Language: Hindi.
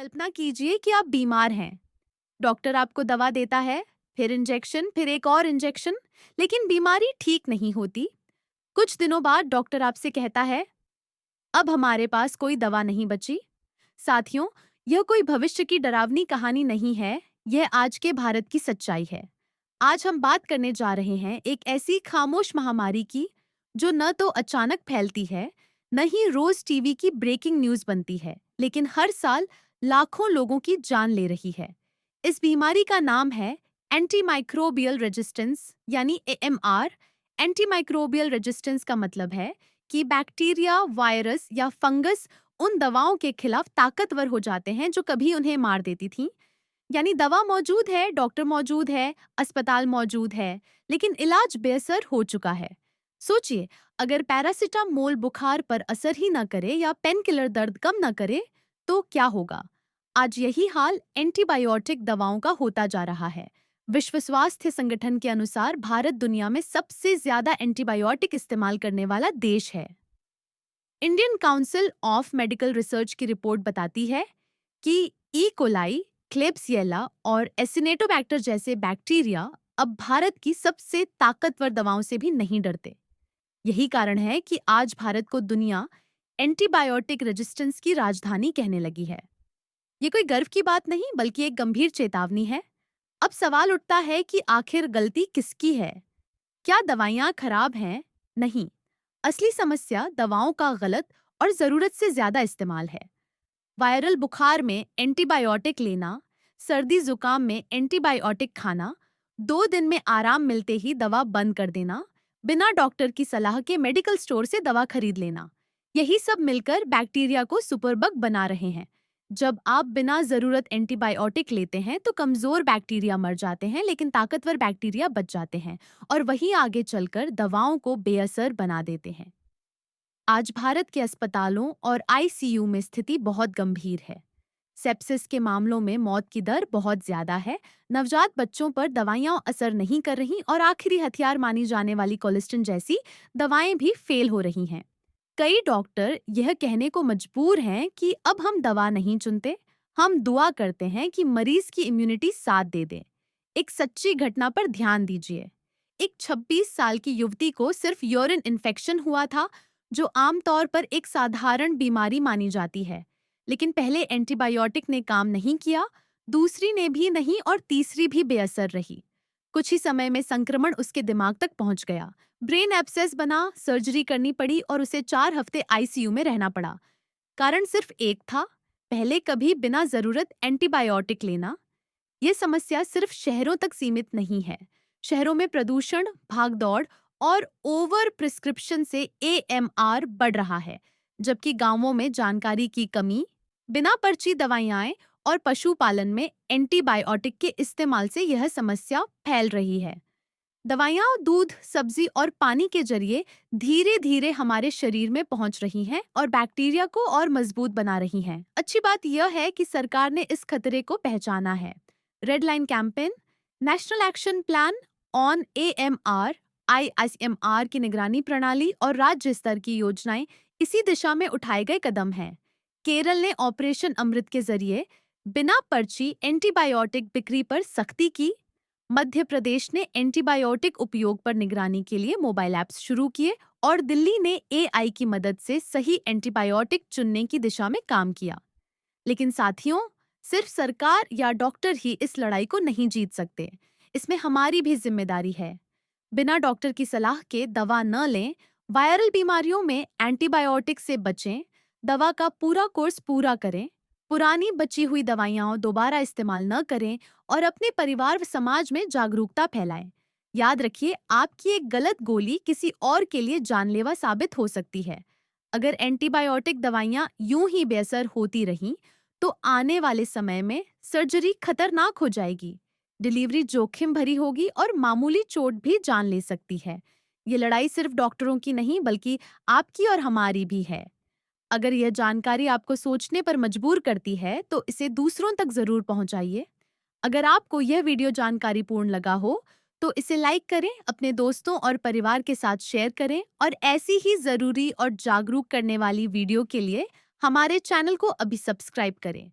कल्पना कीजिए कि आप बीमार हैं। डॉक्टर आपको दवा देता है, फिर इंजेक्शन, फिर एक और इंजेक्शन, लेकिन बीमारी ठीक नहीं होती। कुछ दिनों बाद डॉक्टर आपसे कहता है, अब हमारे पास कोई दवा नहीं बची। साथियों, यह कोई भविष्य की डरावनी कहानी नहीं है, यह आज के भारत की सच्चाई है। आज हम बात करने जा रहे हैं एक ऐसी खामोश महामारी की, जो न तो अचानक फैलती है, न ही रोज टीवी की ब्रेकिंग न्यूज बनती है, लेकिन हर साल लाखों लोगों की जान ले रही है। इस बीमारी का नाम है एंटीमाइक्रोबियल रेजिस्टेंस यानी एएमआर। एंटीमाइक्रोबियल रेजिस्टेंस का मतलब है कि बैक्टीरिया, वायरस या फंगस उन दवाओं के खिलाफ ताकतवर हो जाते हैं जो कभी उन्हें मार देती थीं। यानी दवा मौजूद है, डॉक्टर मौजूद है, अस्पताल मौजूद है, लेकिन इलाज बेअसर हो चुका है। सोचिए, अगर पैरासिटामोल बुखार पर असर ही न करे या पेन किलर दर्द कम न करे, तो क्या होगा? आज यही हाल एंटीबायोटिक दवाओं का होता जा रहा है। विश्व स्वास्थ्य संगठन के अनुसार भारत दुनिया में सबसे ज्यादा एंटीबायोटिक इस्तेमाल करने वाला देश है। Indian council of medical research की रिपोर्ट बताती है कि ई कोलाई, क्लेब्सिएला और एसिनेटोबैक्टर जैसे बैक्टीरिया अब भारत की सबसे ताकतवर दवाओं से भी नहीं डरते। यही कारण है कि आज भारत को दुनिया एंटीबायोटिक रेजिस्टेंस की राजधानी कहने लगी है। ये कोई गर्व की बात नहीं, बल्कि एक गंभीर चेतावनी है। अब सवाल उठता है कि आखिर गलती किसकी है? क्या दवाइयाँ खराब हैं? नहीं, असली समस्या दवाओं का गलत और जरूरत से ज्यादा इस्तेमाल है। वायरल बुखार में एंटीबायोटिक लेना, सर्दी जुकाम में एंटीबायोटिक खाना, 2 दिन में आराम मिलते ही दवा बंद कर देना, बिना डॉक्टर की सलाह के मेडिकल स्टोर से दवा खरीद लेना, यही सब मिलकर बैक्टीरिया को सुपरबग बना रहे हैं। जब आप बिना जरूरत एंटीबायोटिक लेते हैं तो कमजोर बैक्टीरिया मर जाते हैं, लेकिन ताकतवर बैक्टीरिया बच जाते हैं और वही आगे चलकर दवाओं को बेअसर बना देते हैं। आज भारत के अस्पतालों और आईसीयू में स्थिति बहुत गंभीर है। सेप्सिस के मामलों में मौत की दर बहुत ज्यादा है। नवजात बच्चों पर दवाइयां असर नहीं कर रही और आखिरी हथियार मानी जाने वाली कोलेस्टिन जैसी दवाएं भी फेल हो रही हैं। कई डॉक्टर यह कहने को मजबूर हैं कि अब हम दवा नहीं चुनते, हम दुआ करते हैं कि मरीज की इम्यूनिटी साथ दे दे। एक सच्ची घटना पर ध्यान दीजिए। एक 26 साल की युवती को सिर्फ यूरिन इन्फेक्शन हुआ था, जो आमतौर पर एक साधारण बीमारी मानी जाती है। लेकिन पहले एंटीबायोटिक ने काम नहीं किया, दूसरी ने भी नहीं और तीसरी भी बेअसर रही। कुछ ही समय में संक्रमण उसके दिमाग तक पहुंच गया। ब्रेन एब्सेस बना, सर्जरी करनी पड़ी और उसे 4 हफ्ते आईसीयू में रहना पड़ा। कारण सिर्फ एक था, पहले कभी बिना जरूरत एंटीबायोटिक लेना। ये समस्या सिर्फ शहरों तक सीमित नहीं है। शहरों में प्रदूषण, भागदौड़ और ओवर प्रिस्क्रिप्शन से एएमआर बढ़ रहा है, जबकि गांवों में जानकारी की कमी, बिना पर्ची दवाइयाँ और पशुपालन में एंटीबायोटिक के इस्तेमाल से यह समस्या फैल रही है। दवाइयाँ दूध, सब्जी और पानी के जरिए धीरे धीरे हमारे शरीर में पहुंच रही हैं और बैक्टीरिया को और मजबूत बना रही हैं। अच्छी बात यह है कि सरकार ने इस खतरे को पहचाना है। Red line campaign, national action plan on AMR, ISMR की निगरानी प्रणाली और राज्य स्तर की योजनाएं इसी दिशा में उठाए गए कदम हैं। केरल ने ऑपरेशन अमृत के जरिए बिना पर्ची एंटीबायोटिक बिक्री पर सख्ती की। मध्य प्रदेश ने एंटीबायोटिक उपयोग पर निगरानी के लिए मोबाइल ऐप्स शुरू किए और दिल्ली ने एआई की मदद से सही एंटीबायोटिक चुनने की दिशा में काम किया। लेकिन साथियों, सिर्फ सरकार या डॉक्टर ही इस लड़ाई को नहीं जीत सकते। इसमें हमारी भी जिम्मेदारी है। बिना डॉक्टर की सलाह के दवा न लें, वायरल बीमारियों में एंटीबायोटिक से बचें, दवा का पूरा कोर्स पूरा करें, पुरानी बची हुई दवाइयाँ दोबारा इस्तेमाल न करें और अपने परिवार व समाज में जागरूकता फैलाएं। याद रखिए, आपकी एक गलत गोली किसी और के लिए जानलेवा साबित हो सकती है। अगर एंटीबायोटिक दवाइयाँ यूं ही बेअसर होती रहीं, तो आने वाले समय में सर्जरी खतरनाक हो जाएगी, डिलीवरी जोखिम भरी होगी और मामूली चोट भी जान ले सकती है। ये लड़ाई सिर्फ डॉक्टरों की नहीं, बल्कि आपकी और हमारी भी है। अगर यह जानकारी आपको सोचने पर मजबूर करती है, तो इसे दूसरों तक जरूर पहुंचाइए। अगर आपको यह वीडियो जानकारीपूर्ण लगा हो, तो इसे लाइक करें, अपने दोस्तों और परिवार के साथ शेयर करें और ऐसी ही जरूरी और जागरूक करने वाली वीडियो के लिए हमारे चैनल को अभी सब्सक्राइब करें।